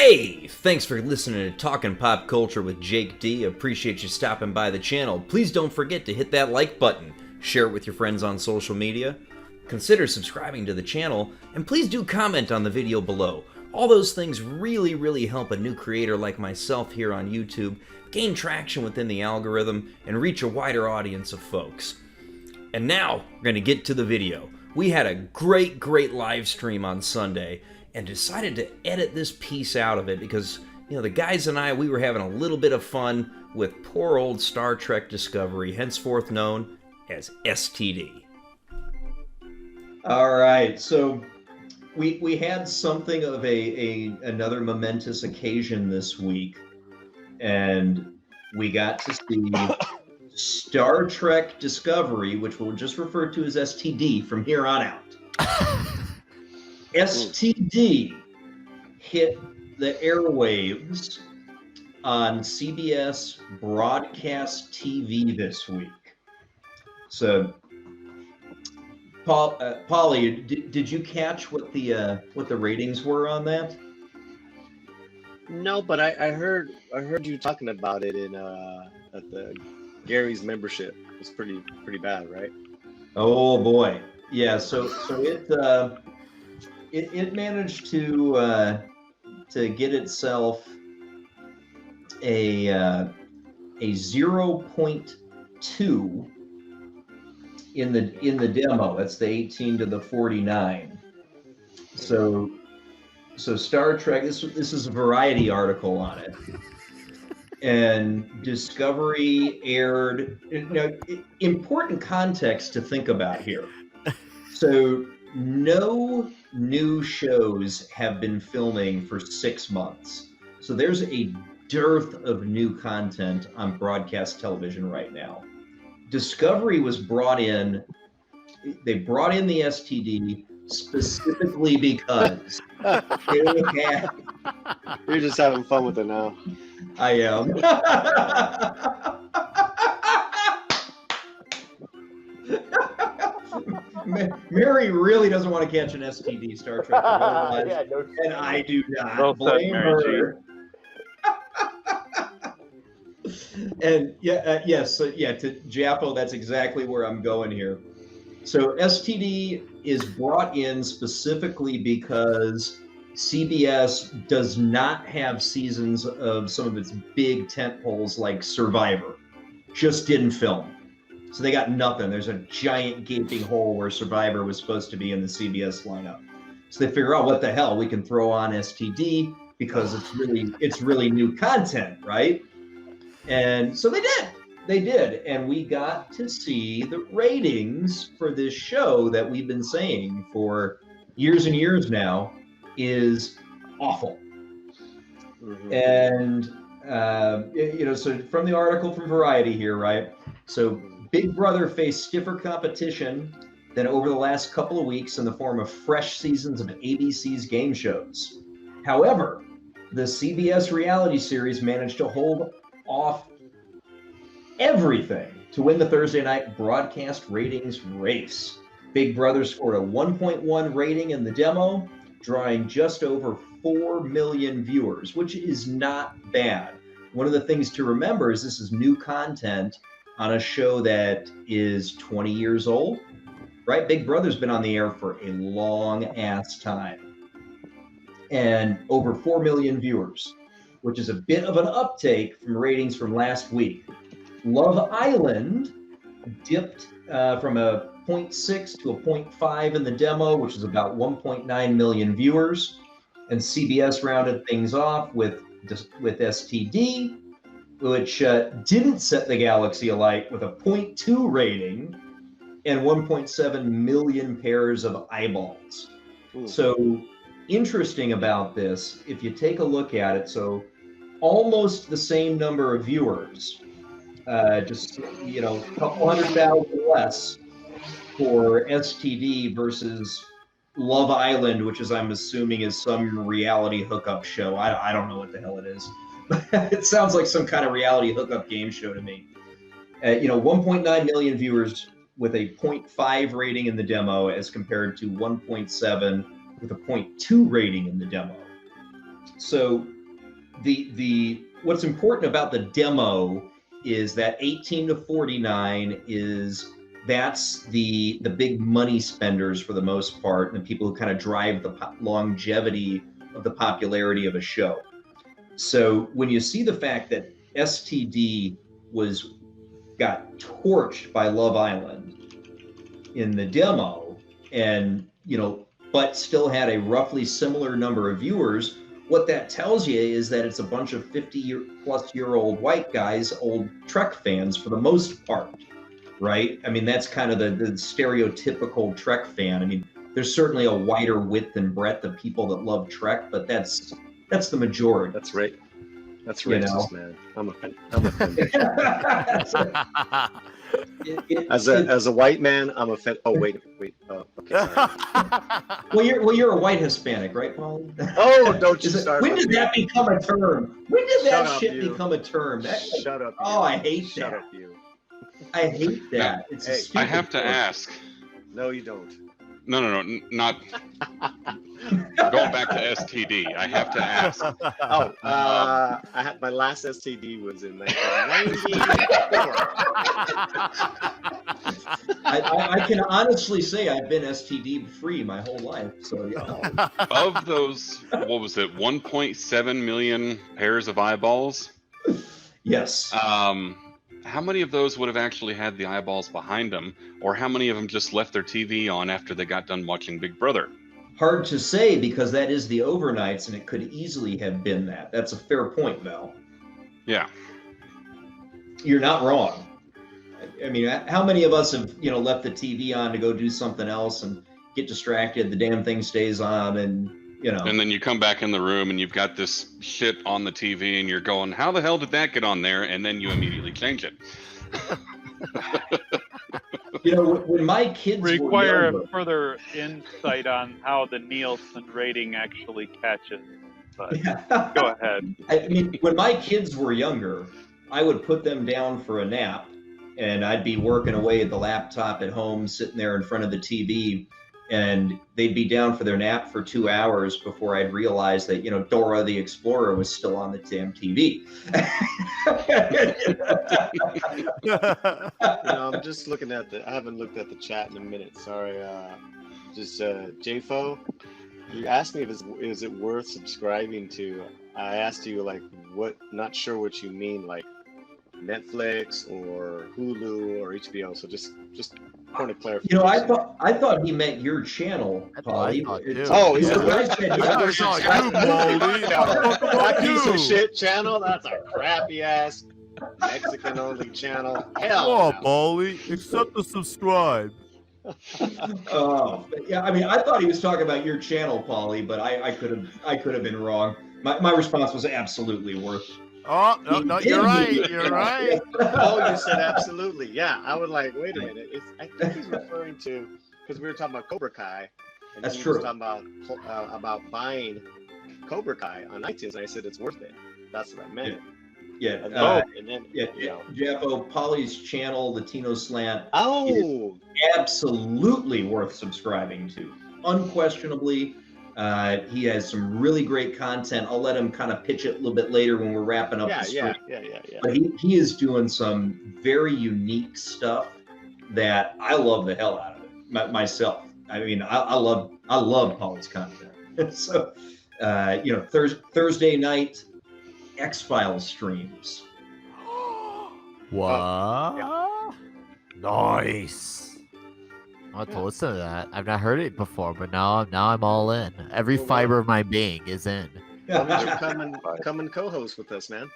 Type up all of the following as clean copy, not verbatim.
Hey, thanks for listening to Talkin' Pop Culture with Jake D. Appreciate you stopping by the channel. Please don't forget to hit that like button, share it with your friends on social media, consider subscribing to the channel, and please do comment on the video below. All those things really help a new creator like myself here on YouTube gain traction within the algorithm and reach a wider audience of folks. And now, we're going to get to the video. We had a great live stream on Sunday and decided to edit this piece out of it because, you know, the guys and I, we were having a little bit of fun with poor old Star Trek Discovery, henceforth known as STD. All right, so we had something of another momentous occasion this week, and we got to see Star Trek Discovery, which we'll just refer to as STD from here on out. STD hit the airwaves on CBS broadcast TV this week. So, Polly, did you catch what the ratings were on that? No, but I heard you talking about it in at the Gary's membership. It's pretty bad, right? Oh boy, yeah. So it managed to get itself a 0.2 in the demo. That's the 18 to the 49. So Star Trek. This is a Variety article on it. And Discovery aired. Now, important context to think about here. So no new shows have been filming for 6 months. So there's a dearth of new content on broadcast television right now. Discovery was brought in. They brought in the STD specifically because they had. You're just having fun with it now. I am. Mary really doesn't want to catch an STD Star Trek, Yeah, no, and I do not Well blame said, her. And yes, so to Jappo, that's exactly where I'm going here. So STD is brought in specifically because CBS does not have seasons of some of its big tentpoles like Survivor. Just didn't film. So they got nothing. There's a giant gaping hole where Survivor was supposed to be in the CBS lineup. So they figure out, what the hell, we can throw on STD because it's really new content, right? And so they did. And we got to see the ratings for this show that we've been saying for years and years now is awful. Mm-hmm. And, so from the article from Variety here, right? So Big Brother faced stiffer competition than over the last couple of weeks in the form of fresh seasons of ABC's game shows. However, the CBS reality series managed to hold off everything to win the Thursday night broadcast ratings race. Big Brother scored a 1.1 rating in the demo, drawing just over 4 million viewers, which is not bad. One of the things to remember is this is new content on a show that is 20 years old, right? Big Brother's been on the air for a long ass time. And over 4 million viewers, which is a bit of an uptake from ratings from last week. Love Island dipped from a 0.6 to a 0.5 in the demo, which is about 1.9 million viewers. And CBS rounded things off with STD, which didn't set the galaxy alight with a 0.2 rating and 1.7 million pairs of eyeballs. So interesting about this, if you take a look at it, so almost the same number of viewers, just, a couple 100,000 less for STD versus Love Island, which is, I'm assuming, is some reality hookup show. I don't know what the hell it is. It sounds like some kind of reality hookup game show to me. 1.9 million viewers with a 0.5 rating in the demo as compared to 1.7 with a 0.2 rating in the demo. So the what's important about the demo is that 18 to 49 that's the big money spenders for the most part, and the people who kind of drive the longevity of the popularity of a show. So when you see the fact that STD got torched by Love Island in the demo, and but still had a roughly similar number of viewers, what that tells you is that it's a bunch of 50-plus-year-old white guys, old Trek fans for the most part, right? I mean, that's kind of the stereotypical Trek fan. I mean, there's certainly a wider width and breadth of people that love Trek, but that's the majority. That's right. That's racist, man. I'm offended. As a white man, I'm offended. Oh wait. Okay, sorry. Well, you're a white Hispanic, right, Paul? Oh, don't you start. When did that become a term? When did that shit you. become a term? Shut up. Oh, I hate that. Shut up, you. I hate that. It's a stupid I have to term. ask. No, you don't. No, not going back to STD. I have to ask. Oh, I had my last STD was in 1994. I can honestly say I've been STD free my whole life. So yeah. Of those, what was it? 1.7 million pairs of eyeballs. Yes. How many of those would have actually had the eyeballs behind them, or how many of them just left their TV on after they got done watching Big Brother? Hard to say, because that is the overnights, and it could easily have been that. That's a fair point, Mel. Yeah. You're not wrong. I mean, how many of us have left the TV on to go do something else and get distracted? The damn thing stays on, and And then you come back in the room and you've got this shit on the TV and you're going, how the hell did that get on there? And then you immediately change it. When my kids require were a further insight on how the Nielsen rating actually catches. But go ahead. I mean, when my kids were younger, I would put them down for a nap, and I'd be working away at the laptop at home, sitting there in front of the TV, and they'd be down for their nap for 2 hours before I'd realize that, Dora the Explorer was still on the damn TV. I'm just looking at I haven't looked at the chat in a minute. Sorry. JFO, you asked me is it worth subscribing to. I asked you, what, not sure what you mean, like Netflix or Hulu or HBO. So just point of clarification. I thought he meant your channel, Paulie. Oh, he's that piece of shit channel. That's a crappy ass Mexican only channel. Hell, oh, Paulie, accept the subscribe. Oh, yeah. I mean, I thought he was talking about your channel, Paulie, but I could have been wrong. My response was absolutely worth. Oh, no, you're right. You're right. Oh, you said absolutely. Yeah, I was like, wait a minute. I think he's referring to, because we were talking about Cobra Kai. And That's he true. was talking about buying Cobra Kai on iTunes. And I said it's worth it. That's what I meant. Yeah. And then, Jeffo, Paulie's channel, Latino Slant. Oh, Absolutely worth subscribing to. Unquestionably. He has some really great content. I'll let him kind of pitch it a little bit later when we're wrapping up the stream. Yeah. But he is doing some very unique stuff that I love the hell out of it myself. I mean, I love Paul's content. So, Thursday night X-Files streams. What? Nice. I'll have to listen to that. I've not heard it before, but now I'm all in. Every fiber of my being is in. come and co-host with us, man.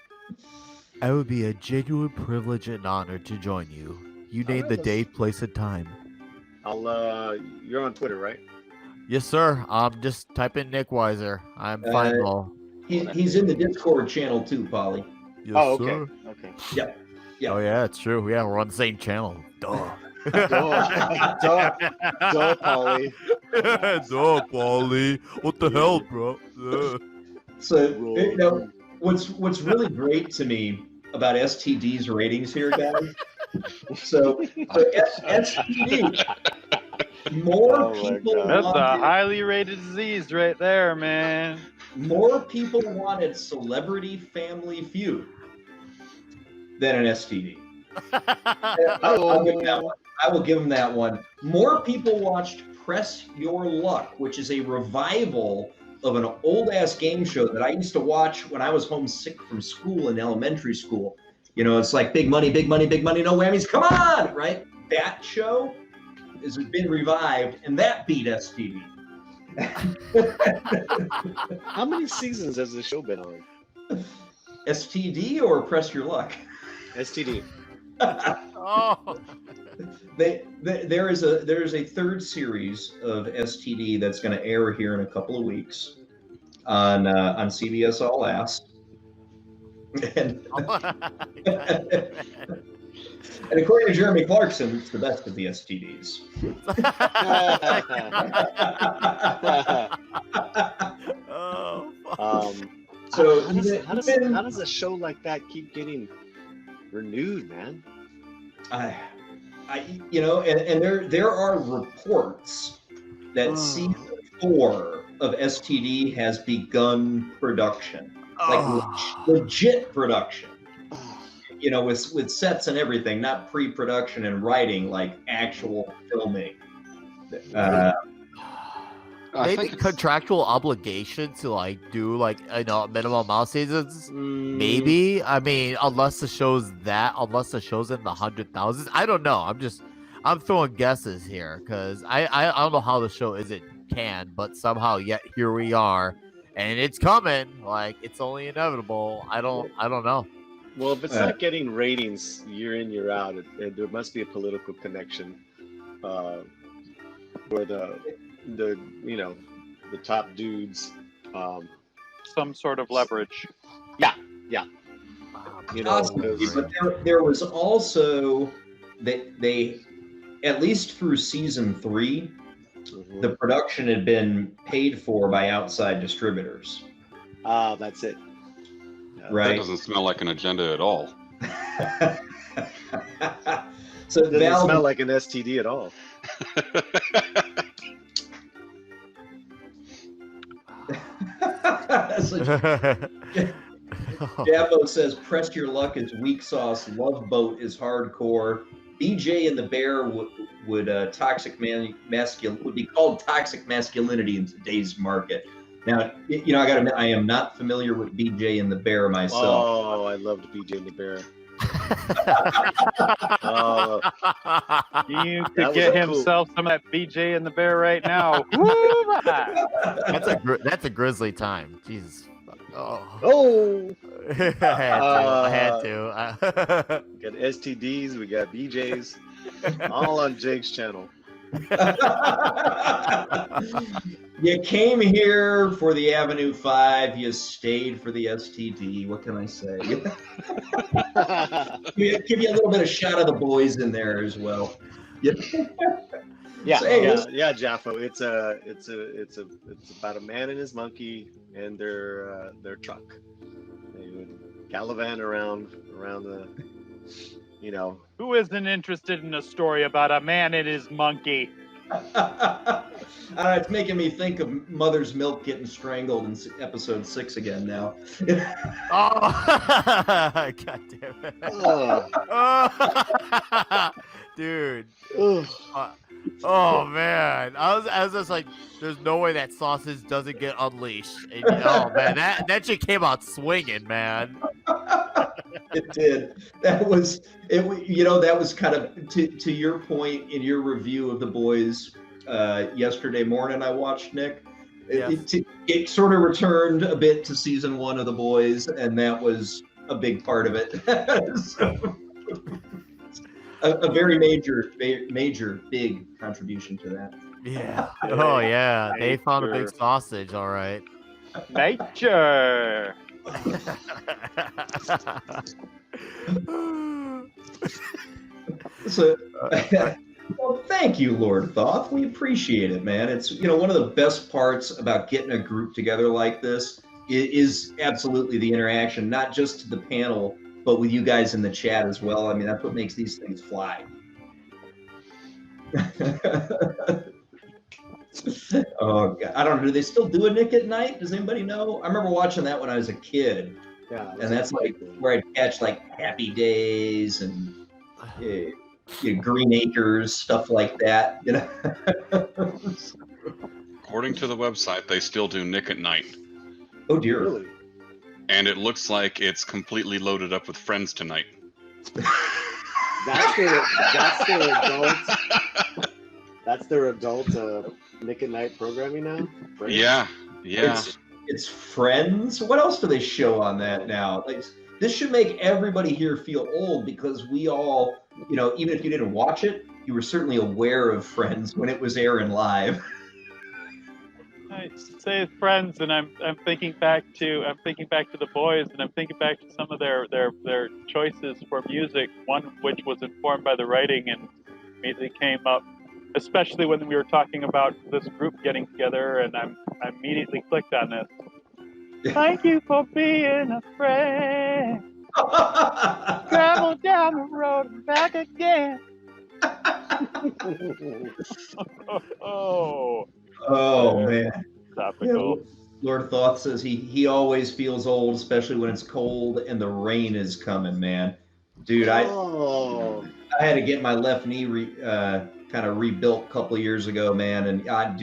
It would be a genuine privilege and honor to join you. You name the date, place, and time. You're on Twitter, right? Yes, sir. Just type in Nick Weiser. I'm findable. He's in the Discord channel too, Paulie. Yes, Okay. sir. Okay. Yeah. Oh yeah, it's true. Yeah, we're on the same channel. Duh. Duh, Paulie. Duh, Paulie. What the hell, bro? So what's really great to me about STD's ratings here, guys. So STD, more people. That's a highly rated disease right there, man. more people wanted Celebrity Family Feud than an STD. I'll give that one. I will give them that one. More people watched Press Your Luck, which is a revival of an old-ass game show that I used to watch when I was homesick from school in elementary school. You know, it's like big money, no whammies, come on, right? That show has been revived, and that beat STD. How many seasons has the show been on? STD or Press Your Luck? STD. Oh. There is a third series of STD that's going to air here in a couple of weeks on CBS All Ass, and according to Jeremy Clarkson, it's the best of the STDs. So how does a show like that keep getting renewed, man? You know, and there are reports that season 4 of STD has begun production, like legit production. You know, with sets and everything, not pre-production and writing, like actual filming. Maybe contractual obligation to like do like minimum amount seasons. Maybe. I mean, unless the show's in the 100,000s. I don't know. I'm throwing guesses here because I don't know how the show isn't canned, but somehow yet here we are, and it's coming. Like it's only inevitable. I don't know. Well, if it's not getting ratings year in, year out, there must be a political connection where the top dudes some sort of leverage. Yeah. You know, but there was also they at least through season 3, the production had been paid for by outside distributors. That's it. Right. That doesn't smell like an agenda at all. So it doesn't smell like an STD at all. Jabbo says, "Press Your Luck is weak sauce. Love Boat is hardcore. BJ and the Bear would be called toxic masculinity in today's market." Now, you know, I gotta admit, I am not familiar with BJ and the Bear myself. Oh, I loved BJ and the Bear. You could get himself some of that BJ and the Bear right now. That's a grisly time. Jesus. Oh. I had to. We got STDs, we got BJs, all on Jake's channel. You came here for the Avenue 5, you stayed for the STD. What can I say? Give you a little bit of shot of the boys in there as well. Yeah, Jaffo. It's about a man and his monkey and their truck. They would gallivant around the, you know. Who isn't interested in a story about a man and his monkey? It's making me think of Mother's Milk getting strangled in episode 6 again now. God damn it. Dude. Oh man, I was just like, there's no way that sausage doesn't get unleashed. And, oh man, that shit came out swinging, man. It did. That was it. You know, that was kind of to your point in your review of The Boys yesterday morning. I watched, Nick. Yes. It sort of returned a bit to season 1 of The Boys, and that was a big part of it. So, a very major, big contribution to that. Yeah. Oh yeah, they found a big sausage. All right. Nature. So, well, thank you, Lord Thoth. We appreciate it, man. It's, you know, one of the best parts about getting a group together like this is absolutely the interaction, not just to the panel, but with you guys in the chat as well. I mean, that's what makes these things fly. Oh, God. I don't know. Do they still do a Nick at Night? Does anybody know? I remember watching that when I was a kid. Yeah, And that's like where I'd catch like Happy Days and Green Acres, stuff like that. You know. According to the website, they still do Nick at Night. Oh dear. Really? And it looks like it's completely loaded up with Friends tonight. That's their adult. That's their adult Nick at Night programming now. Friends? Yeah. It's Friends. What else do they show on that now? Like, this should make everybody here feel old because we all, even if you didn't watch it, you were certainly aware of Friends when it was airing live. I say Friends, and I'm thinking back to the boys, and I'm thinking back to some of their choices for music. One which was informed by the writing and immediately came up, especially when we were talking about this group getting together, and I immediately clicked on this. Thank you for being a friend. Travel down the road and back again. Oh man. Topical. Yeah, Lord Thoth says he always feels old, especially when it's cold and the rain is coming, man. Dude, I had to get my left knee kind of rebuilt a couple of years ago, man, and I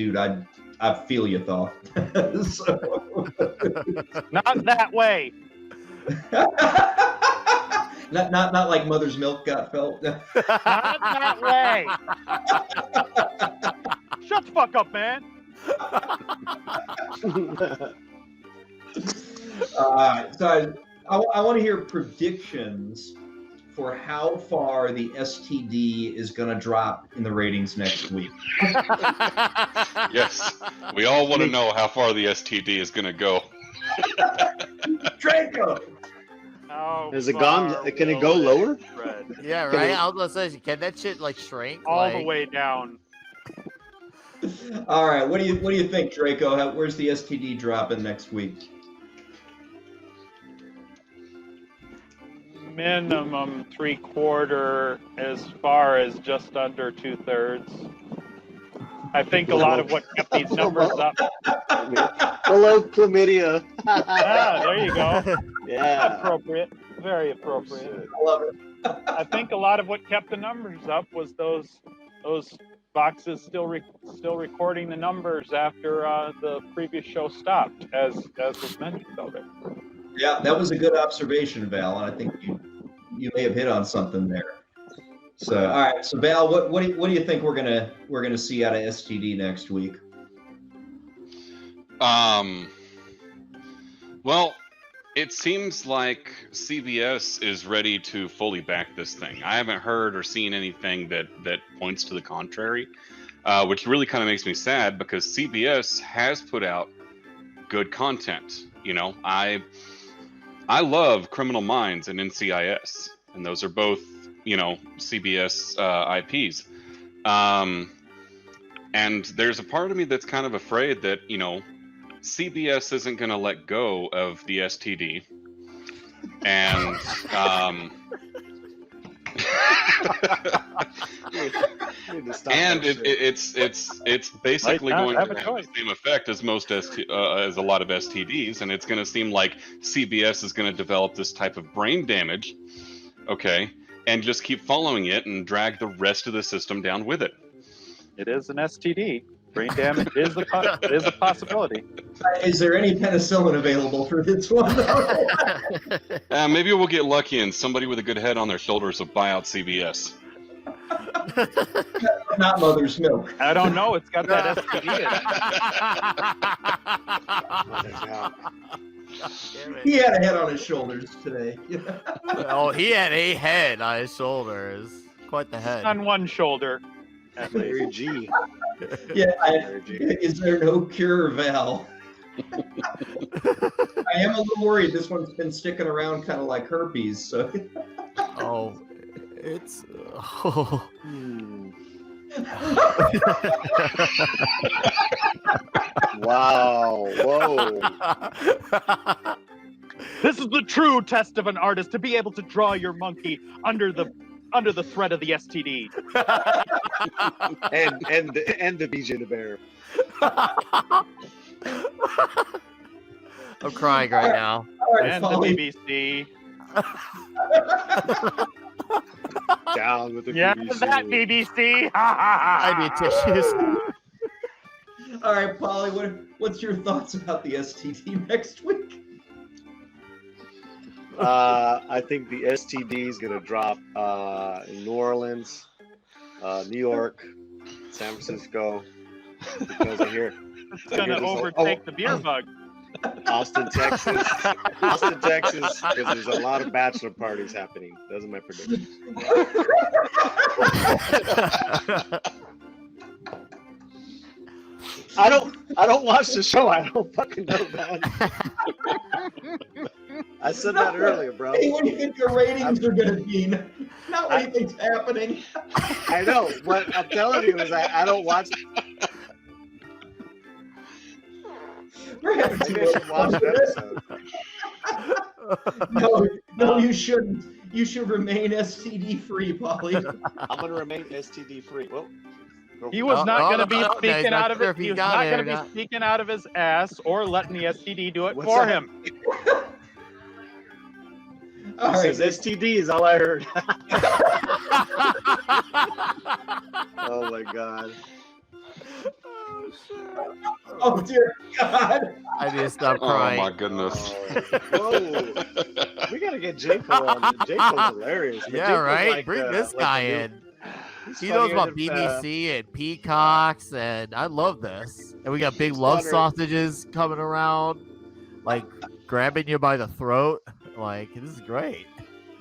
feel you, Thoth. Not that way. not like mother's milk got felt. Not that way. Shut the fuck up, man. So I want to hear predictions for how far the STD is going to drop in the ratings next week. Yes, we all want to know how far the STD is going to go. Draco! Has it gone? Can it go lower? Yeah, right. I was gonna say, can that shit like shrink all the way down? All right, what do you think, Draco? Where's the STD dropping next week? Minimum 3/4, as far as just under 2/3. I think a lot of what kept these numbers up. Hello, chlamydia. There you go. Yeah. Appropriate. Very appropriate. I love it. I think a lot of what kept the numbers up was those boxes still recording the numbers after the previous show stopped, as was mentioned over. Yeah, that was a good observation, Val, and I think you may have hit on something there. So, all right. So, Val, what do you think we're gonna see out of STD next week? Well, it seems like CBS is ready to fully back this thing. I haven't heard or seen anything that points to the contrary, which really kind of makes me sad because CBS has put out good content. I love Criminal Minds and NCIS, and those are both CBS IPs. And there's a part of me that's kind of afraid that CBS isn't going to let go of the STD, and it's basically going to have the same effect as as a lot of STDs, and it's going to seem like CBS is going to develop this type of brain damage, and just keep following it and drag the rest of the system down with it. It is an STD. Brain damage is a possibility. Is there any penicillin available for this one? Maybe we'll get lucky and somebody with a good head on their shoulders will buy out CBS. Not mother's milk. I don't know. It's got that STD in it. He had a head on his shoulders today. Oh, he had a head on his shoulders. Quite the head. On one shoulder. Larry G. Yeah, is there no cure, Val? I am a little worried. This one's been sticking around kind of like herpes. So. Oh, it's. Oh. Wow. Whoa. This is the true test of an artist, to be able to draw your monkey under the threat of the STD. and the BJ the Bear. I'm crying right now. All right, And the Polly. BBC. Down with the Yeah, BBC. that BBC. I need tissues. All right, Polly. What's your thoughts about the STD next week? I think the STD is going to drop in New Orleans, New York, San Francisco, because I hear It's gonna overtake the beer bug. Austin, Texas. Austin, Texas, because there's a lot of bachelor parties happening. Those are my predictions. I don't watch the show. I don't fucking know, man. I said that earlier, bro. Hey, what do you think your ratings are going to be? Not what you think's happening. I know. What I'm telling you is I don't watch. We're having too Maybe I much should watch fun an with episode. it. No, you shouldn't. You should remain STD free, Polly. I'm gonna remain STD free. Well, He was not going to be no, speaking he's not out of sure it. if he He was got not it going or to not. be speaking out of his ass or letting the STD do it What's for up? him. All He right. says STD is all I heard. Oh my god. Oh dear God. I need to stop Oh crying. my goodness. Whoa. We gotta get Jaco on. Jaco's hilarious. But Yeah, Jaco's right? like, Bring this like guy the new- in. he's He knows funnier about than, BBC and Peacocks, and I love this. And we got big He's love funnier. sausages coming around, like grabbing you by the throat. Like, this is great.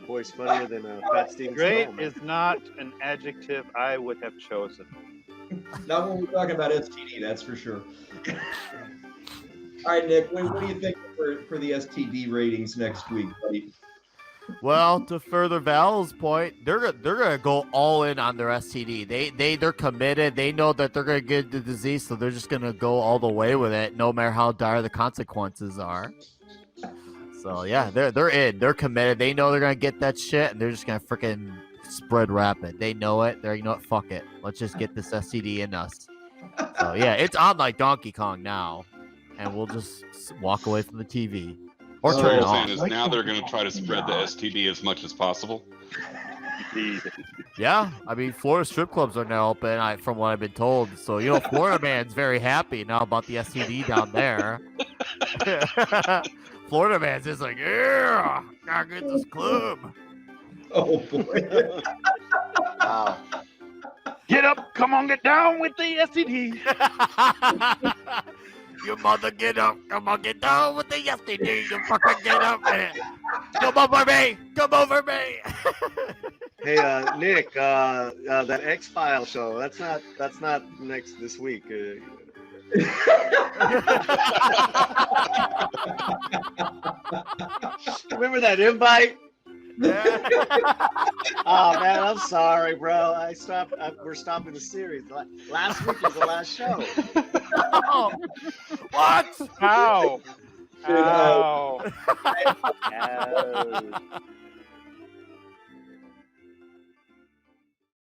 Boy's funnier than Pat Stevens. Great man. is not an adjective I would have chosen. Not when we're talking about STD, that's for sure. All right, Nick, what do you think for the STD ratings next week, buddy? Well, to further Val's point, they're gonna go all in on their STD. They're committed. They know that they're gonna get the disease, so they're just gonna go all the way with it, no matter how dire the consequences are. So yeah, they're in. They're committed. They know they're gonna get that shit, and they're just gonna freaking spread rapid. They know it. They're, you know what? Fuck it. Let's just get this STD in us. So yeah, it's on like Donkey Kong now, and we'll just walk away from the TV or Oh, What turn it I'm off. saying is now they're going to try to spread the STD as much as possible. Yeah, I mean, Florida strip clubs are now open, from what I've been told. So, you know, Florida man's very happy now about the STD down there. Florida man's just like, yeah, gotta get this club. Oh boy. Wow. Get up, come on, get down with the STD. Your mother get up, come on, get down with the STD. You fucking get up, man. Come over me, come over me. Hey, Nick, that X-File show. That's not this week. Remember that invite? Oh man, I'm sorry, bro. We're stopping the series. Last week was the last show. Oh, what? How? Dude, How? Oh.